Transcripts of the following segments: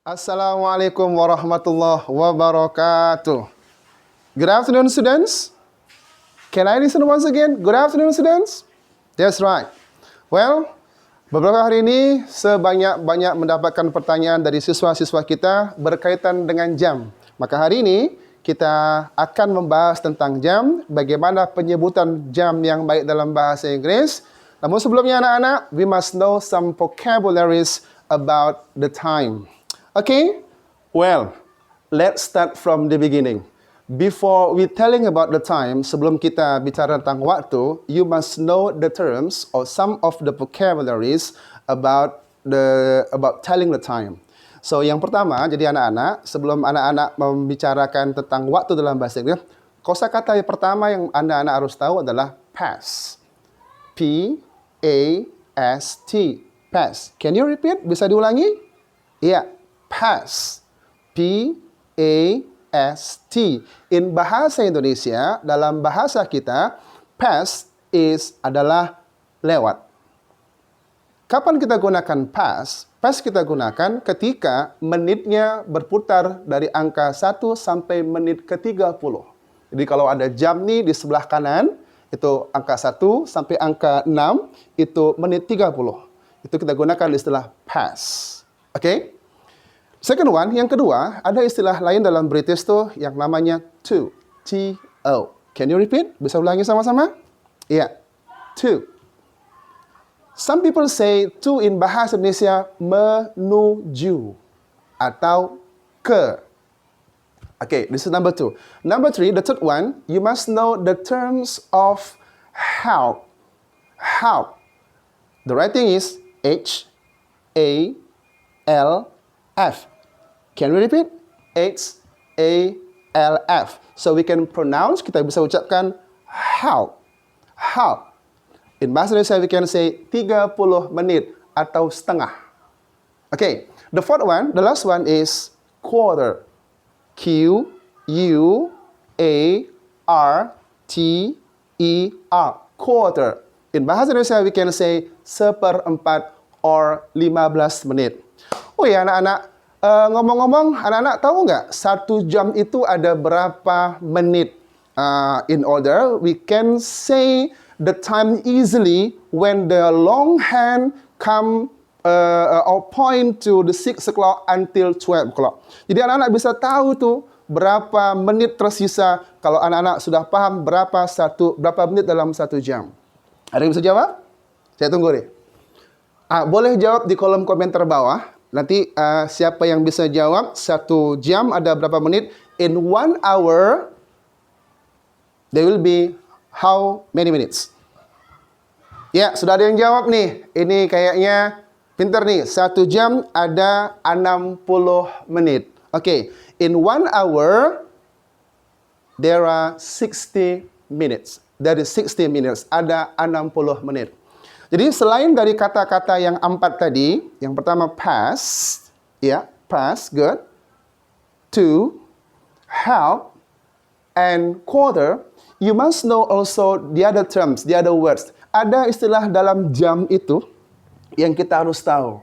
Assalamualaikum warahmatullahi wabarakatuh. Good afternoon, students. Can I listen once again? Good afternoon, students. That's right. Well, beberapa hari ini sebanyak-banyak mendapatkan pertanyaan dari siswa-siswa kita berkaitan dengan jam. Maka hari ini kita akan membahas tentang jam, bagaimana penyebutan jam yang baik dalam bahasa Inggris. Namun sebelumnya anak-anak, we must know some vocabularies about the time. Okay? Well, let's start from the beginning. Before we telling about the time, sebelum kita bicara tentang waktu, you must know the terms or some of the vocabularies about telling the time. So yang pertama, jadi anak-anak, sebelum anak-anak membicarakan tentang waktu dalam bahasa Inggris, kosakata yang pertama yang anak-anak harus tahu adalah past. P-A-S-T. Past. Can you repeat? Bisa diulangi? Iya, past. P-A-S-T. In bahasa Indonesia, dalam bahasa kita, past adalah lewat. Kapan kita gunakan past? Past kita gunakan ketika menitnya berputar dari angka 1 sampai menit ke-30. Jadi kalau ada jam nih di sebelah kanan, itu angka 1 sampai angka 6, itu menit 30. Itu kita gunakan istilah past. Oke? Second one, yang kedua, ada istilah lain dalam British tuh yang namanya to. T-O. Can you repeat? Bisa ulangi sama-sama? Iya. To. Some people say to in bahasa Indonesia menuju atau ke. Okay, this is number 2. Number 3, the third one, you must know the terms of help. Help. The writing is H-A-L-F. Can we repeat? H-A-L-F. So we can pronounce, kita bisa ucapkan help. Help. In bahasa Indonesia, we can say 30 menit atau setengah. Okay, the fourth one, the last one is quarter. Q-U-A-R-T-E-R. Quarter. In bahasa Indonesia, we can say seperempat or 15 menit. Oh ya anak-anak, ngomong-ngomong, anak-anak tahu nggak 1 jam itu ada berapa menit? In order, we can say the time easily when the long hand come or point to the 6 o'clock until 12 o'clock. Jadi anak-anak bisa tahu tuh berapa menit tersisa kalau anak-anak sudah paham berapa menit dalam 1 jam. Ada yang bisa jawab? Saya tunggu deh. Boleh jawab di kolom komentar bawah. Nanti siapa yang bisa jawab 1 jam ada berapa menit? In 1 hour, there will be how many minutes? Ya, sudah ada yang jawab nih. Ini kayaknya pinter nih. 1 jam ada 60 menit. Oke, in 1 hour, there are 60 minutes. Dari 60 minutes, ada 60 menit. Jadi selain dari kata-kata yang 4 tadi, yang pertama past, ya, past, good. To, help, and quarter, you must know also the other terms, the other words. Ada istilah dalam jam itu yang kita harus tahu.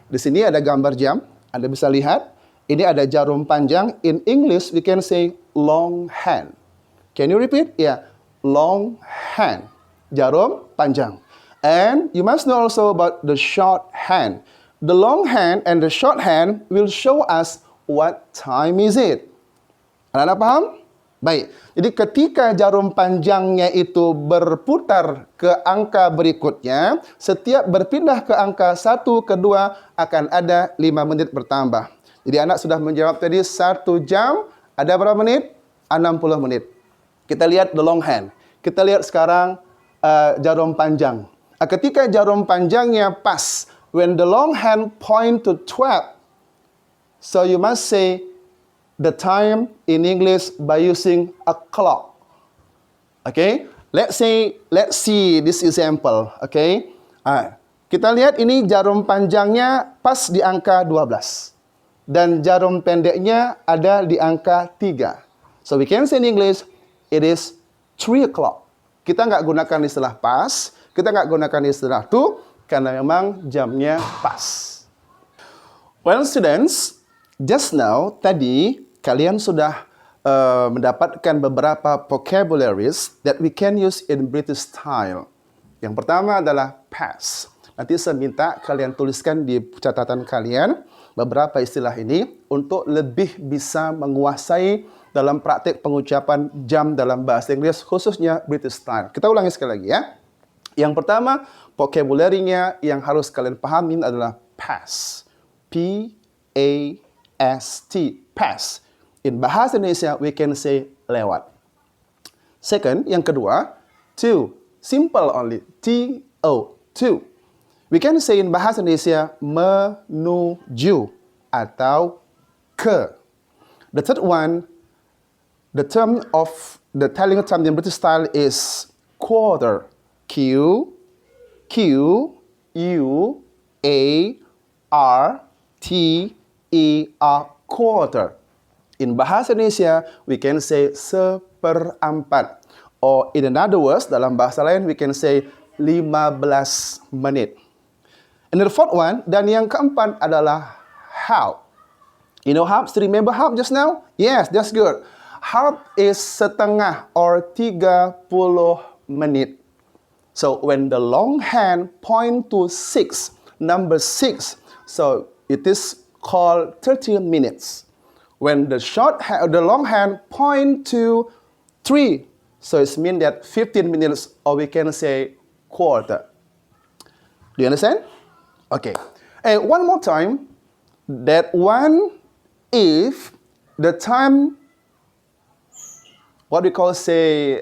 Di sini ada gambar jam, Anda bisa lihat. Ini ada jarum panjang. In English, we can say long hand. Can you repeat? Yeah, long hand. Jarum panjang. And you must know also about the short hand. The long hand and the short hand will show us what time is it. Anda paham? Baik, jadi ketika jarum panjangnya itu berputar ke angka berikutnya, setiap berpindah ke angka 1 ke 2 akan ada 5 menit bertambah. Jadi anak sudah menjawab tadi 1 jam ada berapa menit? 60 menit. Kita lihat the long hand. Kita lihat sekarang jarum panjang. Ketika jarum panjangnya pas, when the long hand point to 12, so you must say the time in English by using a clock. Okay? Let's see this example. Okay? Kita lihat ini jarum panjangnya pas di angka 12. Dan jarum pendeknya ada di angka 3. So we can say in English, it is 3 o'clock. Kita nggak gunakan istilah pas, kita nggak gunakan istilah to, karena memang jamnya pas. Well, students, just now, tadi, kalian sudah mendapatkan beberapa vocabularies that we can use in British style. Yang pertama adalah past. Nanti saya minta kalian tuliskan di catatan kalian beberapa istilah ini untuk lebih bisa menguasai dalam praktik pengucapan jam dalam bahasa Inggris, khususnya British style. Kita ulangi sekali lagi ya. Yang pertama, vocabulary-nya yang harus kalian pahamin adalah past. P-A-S-T. Past. In bahasa Indonesia, we can say lewat. Second, yang kedua, to. Simple only. T-O. To. We can say in bahasa Indonesia, menuju atau ke. The third one, the term of the telling time in British style is quarter. Q, U, A, R, T, E, R, quarter. In bahasa Indonesia, we can say seperempat. Or in another words, dalam bahasa lain, we can say 15 menit. And the fourth one, dan yang keempat adalah half. You know half? Still remember half just now? Yes, that's good. Half is setengah or 30 menit. So when the long hand point to 6, number 6, so it is called 30 minutes. When the long hand point to 3, so it means that 15 minutes, or we can say quarter. Do you understand? Okay. And one more time, that one, if the time, what we call say,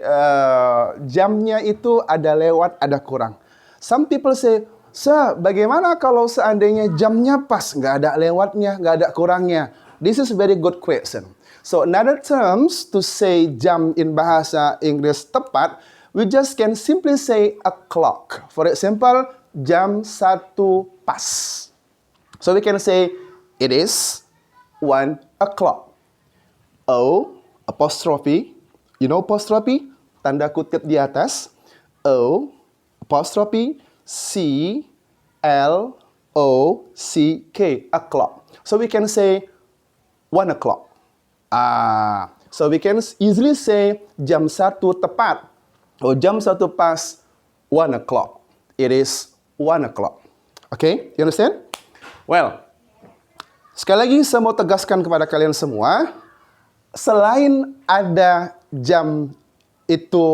jamnya itu ada lewat, ada kurang. Some people say, sir, bagaimana kalau seandainya jamnya pas, nggak ada lewatnya, nggak ada kurangnya? This is a very good question. So another terms to say jam in bahasa Inggris tepat, we just can simply say a clock. For example, jam 1 pas. So we can say it is 1 o'clock. O, apostrophe. You know apostrophe? Tanda kutip di atas. O, apostrophe, C, L, O, C, K, o'clock. So we can say 1 o'clock. So we can easily say jam 1 tepat or jam 1 pas 1 o'clock. It is 1 o'clock. Okay, you understand? Well, sekali lagi saya mau tegaskan kepada kalian semua, selain ada jam itu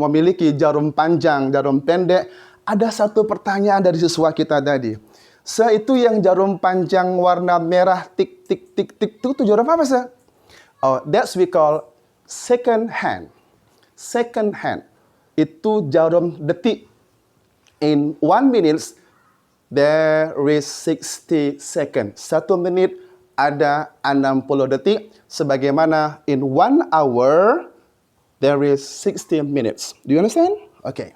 memiliki jarum panjang, jarum pendek, ada satu pertanyaan dari siswa kita tadi. Itu yang jarum panjang warna merah tik tik tik tik itu jarum apa sih? Oh, that's we call second hand. Second hand. Itu jarum detik. In 1 minute, there is 60 seconds. 1 menit ada 60 detik. Sebagaimana in 1 hour, there is 60 minutes. Do you understand? Okay.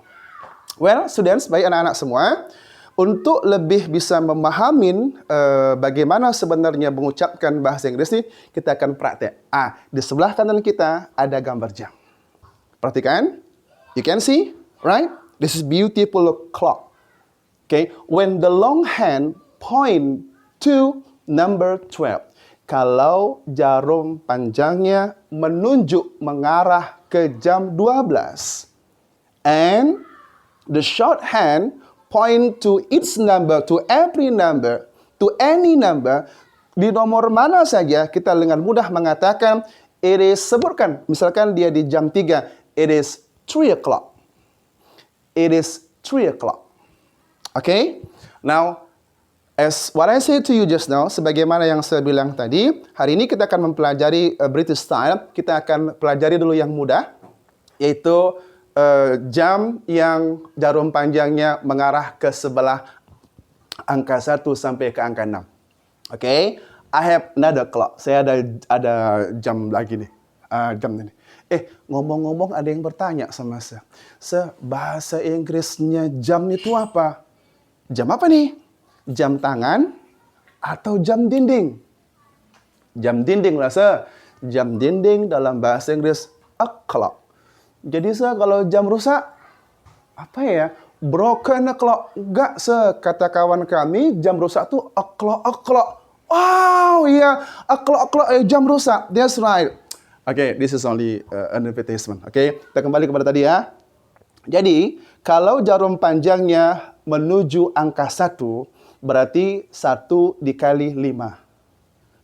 Well, students, baik anak-anak semua, untuk lebih bisa memahami bagaimana sebenarnya mengucapkan bahasa Inggris ini, kita akan praktek. Di sebelah kanan kita ada gambar jam. Perhatikan. You can see, right? This is beautiful clock. Okay, when the long hand point to number 12. Kalau jarum panjangnya menunjuk mengarah ke jam 12. And the short hand point to its number, to every number, to any number, di nomor mana saja kita dengan mudah mengatakan it is, sebutkan, misalkan dia di jam 3, it is 3 o'clock. It is 3 o'clock. Okay? Now, as what I said to you just now, sebagaimana yang saya bilang tadi, hari ini kita akan mempelajari British style. Kita akan pelajari dulu yang mudah, yaitu jam yang jarum panjangnya mengarah ke sebelah angka 1 sampai ke angka 6. Okay? I have another clock. Saya ada jam lagi nih. Jam ini. Ngomong-ngomong ada yang bertanya sama saya. Bahasa Inggrisnya jam itu apa? Jam apa nih? Jam tangan atau jam dinding? Jam dinding lah, sir. Jam dinding dalam bahasa Inggris o'clock. Jadi kalau jam rusak, apa ya? Broken o'clock. Enggak, kata kawan kami, jam rusak tuh o'clock. Oh iya, o'clock, jam rusak. That's right. Okay, this is only an advertisement. Okay, kita kembali kepada tadi ya. Jadi, kalau jarum panjangnya menuju angka 1, berarti 1 dikali 5.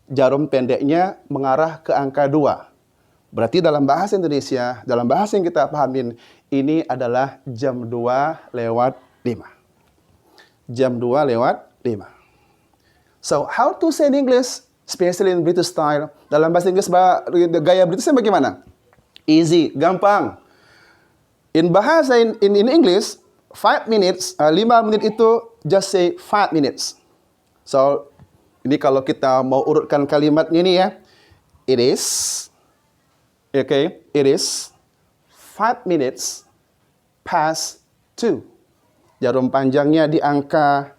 Jarum pendeknya mengarah ke angka 2. Berarti dalam bahasa Indonesia, dalam bahasa yang kita pahamin, ini adalah jam 2 lewat 5. Jam 2 lewat 5. So, how to say in English, especially in British style? Dalam bahasa Inggris, gaya Britishnya bagaimana? Easy, gampang. In bahasa in English, 5 minutes, 5 menit itu just say 5 minutes. So, ini kalau kita mau urutkan kalimatnya ini ya. It is, okay, it is 5 minutes past 2. Jarum panjangnya di angka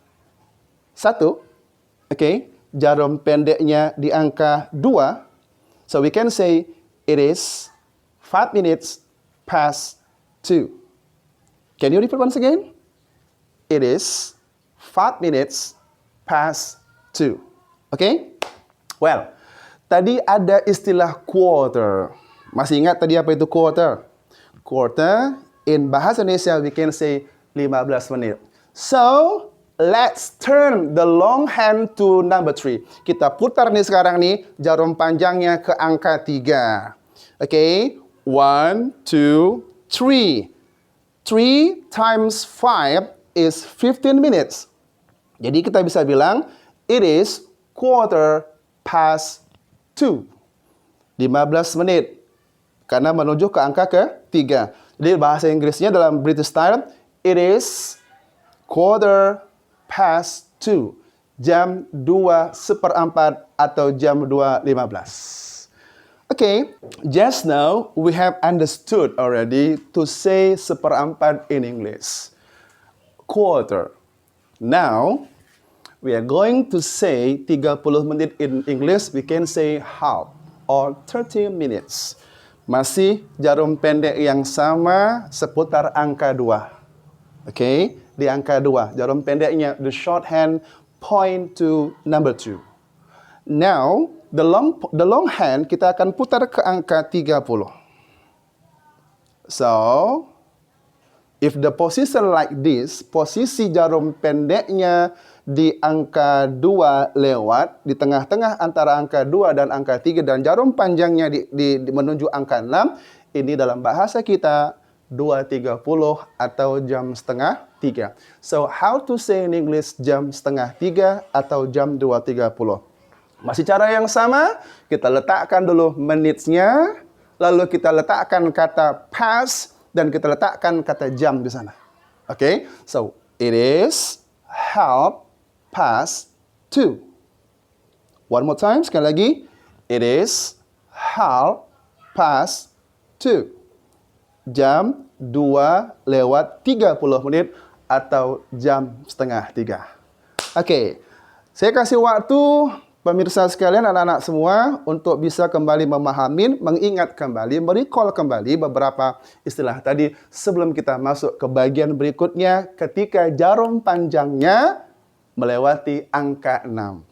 1, okay. Jarum pendeknya di angka 2. So, we can say it is 5 minutes past 2. Can you repeat once again? It is 5 minutes past 2. Okay? Well, tadi ada istilah quarter. Masih ingat tadi apa itu quarter? Quarter, in bahasa Indonesia, we can say 15 menit. So, let's turn the long hand to number 3. Kita putar nih sekarang nih, jarum panjangnya ke angka 3. Okay? 1, 2, 3. 3 times 5 is 15 minutes. Jadi kita bisa bilang, it is quarter past 2. 15 menit. Karena menuju ke angka ke-3. Jadi bahasa Inggrisnya dalam British style, it is quarter past 2. Jam 2:04 atau jam 2:15. Okay, just now we have understood already to say seperempat in English. Quarter. Now, we are going to say 30 menit in English, we can say half or 30 minutes. Masih jarum pendek yang sama seputar angka 2. Okay, di angka 2. Jarum pendeknya, the shorthand point to number 2. Now, the long hand kita akan putar ke angka 30. So, if the position like this, posisi jarum pendeknya di angka 2 lewat, di tengah-tengah antara angka 2 dan angka 3, dan jarum panjangnya menuju angka 6, ini dalam bahasa kita 2:30 atau jam setengah 3. So, how to say in English jam setengah 3 atau jam 2:30? Masih cara yang sama, kita letakkan dulu menitsnya, lalu kita letakkan kata past, dan kita letakkan kata jam di sana. Okay? So, it is half past 2. One more time, sekali lagi. It is half past 2. Jam 2 lewat 30 menit atau jam setengah 3. Okay. Saya kasih waktu pemirsa sekalian, anak-anak semua, untuk bisa kembali memahami, mengingat kembali, merecall kembali beberapa istilah tadi sebelum kita masuk ke bagian berikutnya ketika jarum panjangnya melewati angka 6.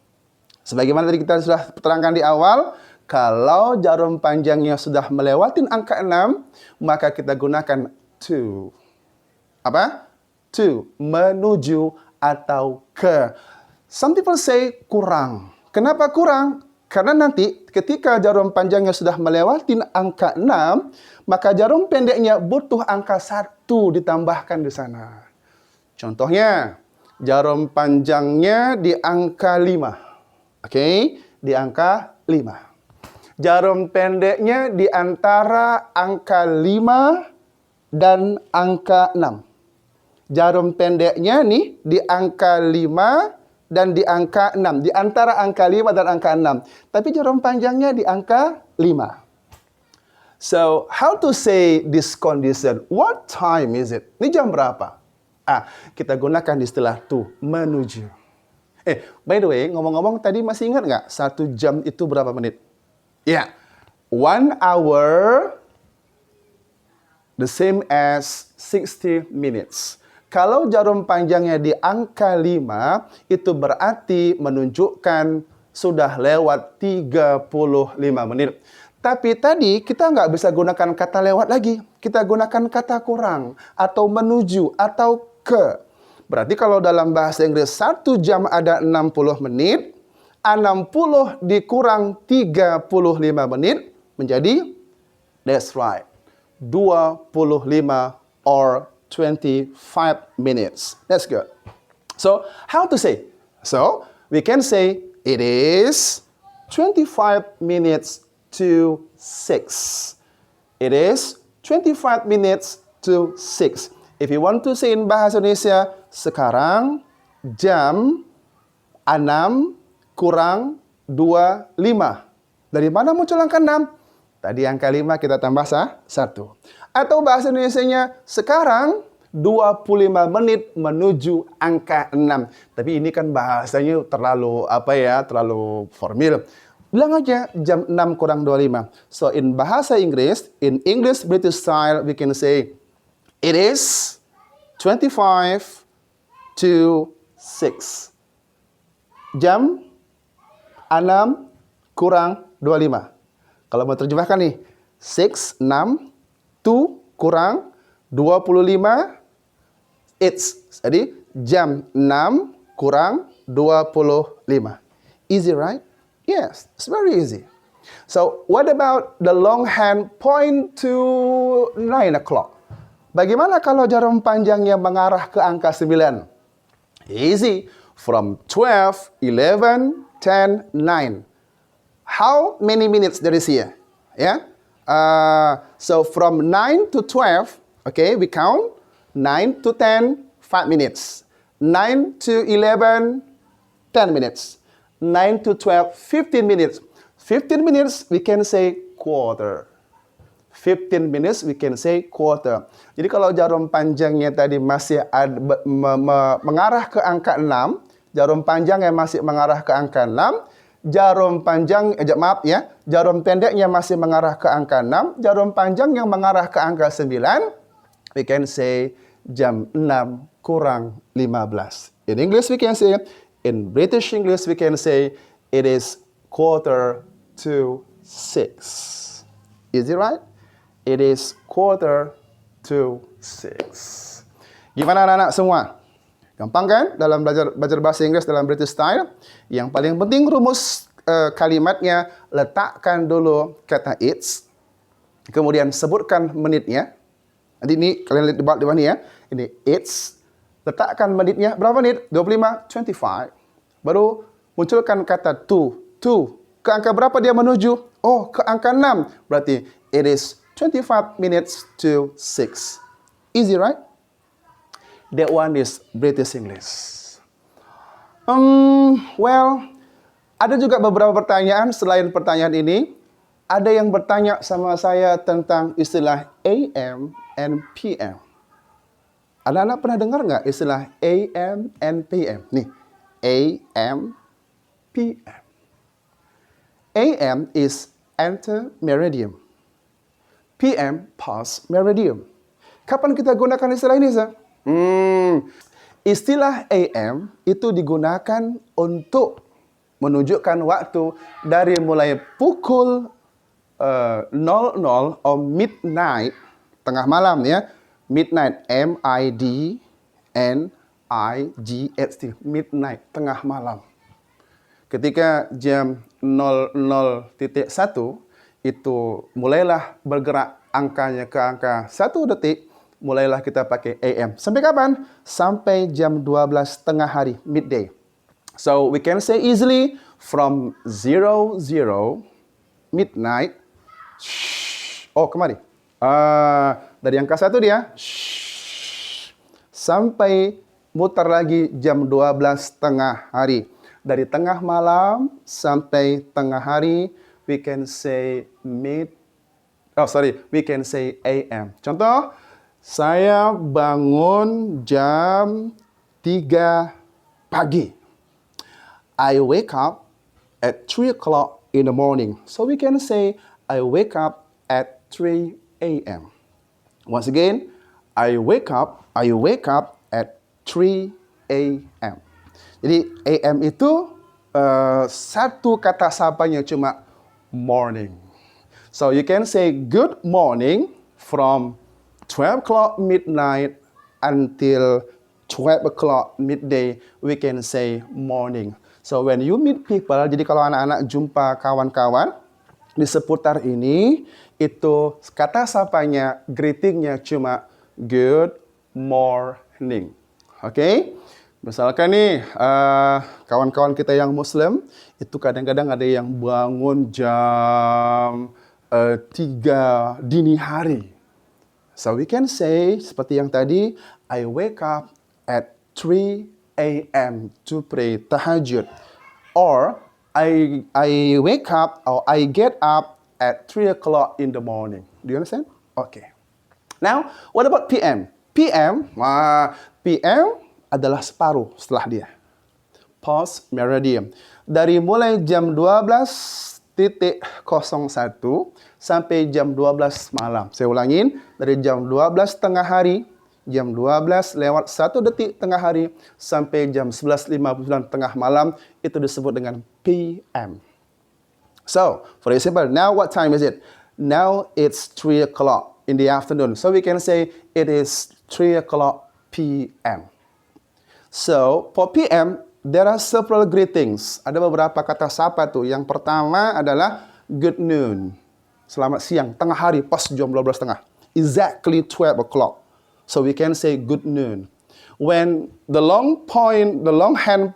Sebagaimana tadi kita sudah terangkan di awal, kalau jarum panjangnya sudah melewati angka 6, maka kita gunakan to. Apa? To, menuju atau ke. Some people say kurang. Kenapa kurang? Karena nanti ketika jarum panjangnya sudah melewati angka 6, maka jarum pendeknya butuh angka 1 ditambahkan di sana. Contohnya, jarum panjangnya di angka 5. Oke, di angka 5. Jarum pendeknya di antara angka 5 dan angka 6. Jarum pendeknya nih di angka 5 dan di angka 6. Di antara angka 5 dan angka 6. Tapi jarum panjangnya di angka 5. So, how to say this condition? What time is it? Ini jam berapa? Kita gunakan istilah to, menuju. By the way, ngomong-ngomong tadi masih ingat nggak? 1 jam itu berapa menit? Ya, 1 hour the same as 60 minutes. Kalau jarum panjangnya di angka 5, itu berarti menunjukkan sudah lewat 35 menit. Tapi tadi kita nggak bisa gunakan kata lewat lagi. Kita gunakan kata kurang, atau menuju, atau ke. Berarti kalau dalam bahasa Inggris 1 jam ada 60 menit, 60 dikurang 35 menit menjadi, that's right, 25 or 25 minutes. That's good. So, how to say? So, we can say it is 25 minutes to 6. It is 25 minutes to 6. If you want to say in bahasa Indonesia, sekarang jam 6 kurang 25. Dari mana muncul angka 6? Tadi angka 5 kita tambah 1. Atau bahasa Indonesianya, sekarang 25 menit menuju angka 6. Tapi ini kan bahasanya terlalu terlalu formal. Bilang aja jam 6 kurang 25. So in bahasa Inggris, in English British style, we can say it is 25 to 6. Jam 6 kurang 25. Kalau mau terjemahkan nih, 6, 2 kurang 25, it's. Jadi, jam 6 kurang 25. Easy, right? Yes, it's very easy. So, what about the long hand point to 9 o'clock? Bagaimana kalau jarum panjang yang mengarah ke angka 9? Easy. From 12, 11, 10, 9. How many minutes there is here? Yeah. So from 9 to 12, okay, we count 9 to 10, 5 minutes. 9 to 11, 10 minutes. 9 to 12, 15 minutes. 15 minutes, we can say quarter. 15 minutes, we can say quarter. Jadi kalau jarum panjangnya tadi masih mengarah ke angka 6, jarum panjang yang masih mengarah ke angka 6, jarum pendeknya masih mengarah ke angka 6, jarum panjang yang mengarah ke angka 9, we can say jam 6 kurang 15. In English we can say, in British English we can say, it is quarter to 6. Is it right? It is quarter to 6. Gimana anak-anak semua? Gampang kan? Dalam belajar bahasa Inggris dalam British style. Yang paling penting rumus kalimatnya, letakkan dulu kata it's. Kemudian sebutkan menitnya. Nanti ini kalian lihat di bawah ini ya. Ini it's. Letakkan menitnya. Berapa menit? 25, 25. Baru munculkan kata to. To. Ke angka berapa dia menuju? Oh, ke angka 6. Berarti it is 25 minutes to 6. Easy, right? That one is British English. Well, ada juga beberapa pertanyaan selain pertanyaan ini. Ada yang bertanya sama saya tentang istilah AM and PM. Anak-anak pernah dengar nggak istilah AM and PM? Nih, AM, PM. AM is ante meridium. PM, post meridium. Kapan kita gunakan istilah ini, Sir? Istilah AM itu digunakan untuk menunjukkan waktu dari mulai pukul 00 atau midnight, tengah malam ya. Midnight, M-I-D-N-I-G-H-T, midnight, tengah malam. Ketika jam 00.1 itu mulailah bergerak angkanya ke angka 1 detik, mulailah kita pakai AM. Sampai kapan? Sampai jam 12 tengah hari, midday. So we can say easily from 00, midnight, kemari. Dari angka 1 dia, sampai mutar lagi jam 12 tengah hari. Dari tengah malam sampai tengah hari, we can say we can say AM. Contoh, saya bangun jam 3 pagi. I wake up at 3 o'clock in the morning. So we can say, I wake up at 3 a.m. Once again, I wake up at 3 a.m. Jadi AM itu satu kata sapanya cuma morning. So you can say good morning from 12 o'clock midnight until 12 o'clock midday. We can say morning. So when you meet people, jadi kalau anak-anak jumpa kawan-kawan di seputar ini, itu kata sapanya, greetingnya cuma good morning. Oke? Misalkan nih, kawan-kawan kita yang Muslim, itu kadang-kadang ada yang bangun jam 3 dini hari. So we can say, seperti yang tadi, I wake up at 3 a.m. to pray tahajud. Or, I wake up or I get up at 3 o'clock in the morning. Do you understand? Okay. Now, what about PM? PM adalah separuh setelah dia. Post meridian. Dari mulai jam 12.01 sampai jam 12 malam. Saya ulangin, dari jam 12 tengah hari, jam 12 lewat 1 detik tengah hari, sampai jam 11.59 tengah malam, itu disebut dengan PM. So, for example, now what time is it? Now it's 3 o'clock in the afternoon. So we can say it is 3 o'clock PM. So, for PM, there are several greetings. Ada beberapa kata sapa tuh. Yang pertama adalah good noon. Selamat siang, tengah hari, pas jam 12.30. Exactly 12 o'clock. So we can say good noon. When the long hand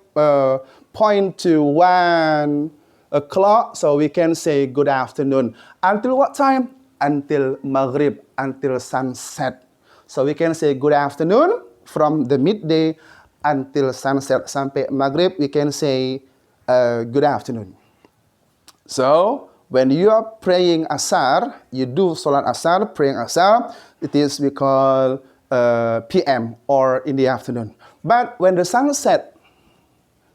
point to 1 o'clock, so we can say good afternoon. Until what time? Until maghrib, until sunset. So we can say good afternoon from the midday until sunset. Sampai maghrib, we can say good afternoon. So, when you are praying asar, you do salat asar, praying asar, it is we call PM or in the afternoon. But when the sun set,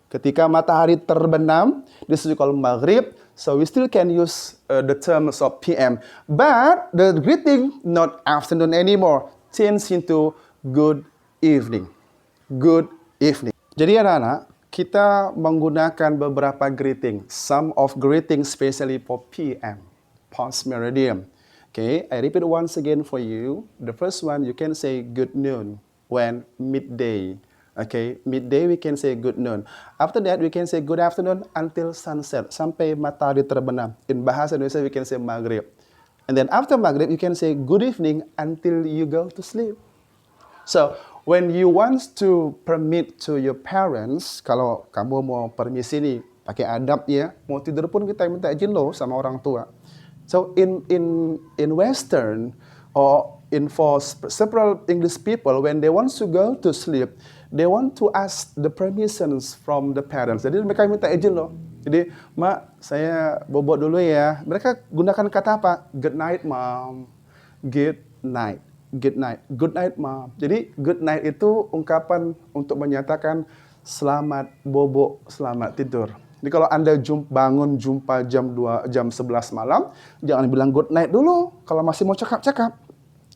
ketika matahari terbenam, this is called maghrib. So we still can use the terms of PM. But the greeting, not afternoon anymore, change into good evening. Good evening. Jadi anak-anak, kita menggunakan beberapa greeting. Some of greeting especially for PM, post meridian. Okay, I repeat once again for you. The first one, you can say good noon when midday. Okay, midday we can say good noon. After that, we can say good afternoon until sunset, sampai matahari terbenam. In bahasa Indonesia, we can say maghrib. And then after maghrib, you can say good evening until you go to sleep. So, when you want to permit to your parents, kalau kamu mau permisi nih, pakai adab ya, mau tidur pun kita minta izin loh sama orang tua. So in Western or for several English people, when they want to go to sleep, they want to ask the permissions from the parents. Jadi mereka minta izin loh. Jadi, Mak, saya bobok dulu ya. Mereka gunakan kata apa? Good night, Mom. Good night. Good night. Good night, Mom. Jadi, good night itu ungkapan untuk menyatakan selamat bobok, selamat tidur. Jadi kalau Anda bangun jumpa jam 11 malam, jangan bilang good night dulu. Kalau masih mau cakap-cakap,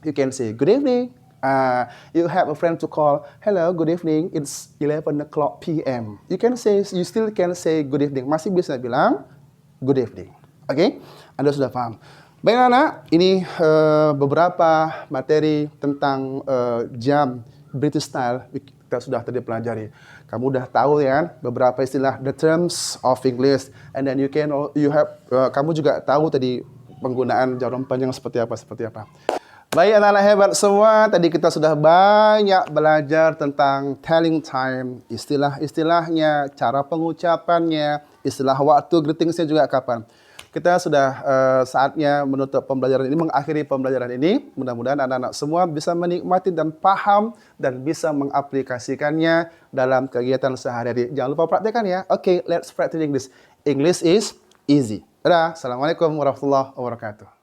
you can say good evening. You have a friend to call, hello, good evening, it's 11 o'clock PM. You still can say good evening. Masih bisa bilang good evening. Oke? Okay? Anda sudah paham. Baik anak, ini beberapa materi tentang jam British style kita sudah tadi pelajari. Kamu udah tahu ya beberapa istilah the terms of English, and then kamu juga tahu tadi penggunaan jarum panjang seperti apa. Baik anak-anak hebat semua, tadi kita sudah banyak belajar tentang telling time, istilah-istilahnya, cara pengucapannya, istilah waktu, greetingsnya juga kapan. Kita sudah saatnya menutup pembelajaran ini, mengakhiri pembelajaran ini. Mudah-mudahan anak-anak semua bisa menikmati dan paham dan bisa mengaplikasikannya dalam kegiatan sehari-hari. Jangan lupa praktekkan ya. Oke, let's practice English. English is easy. Dadah. Assalamualaikum warahmatullahi wabarakatuh.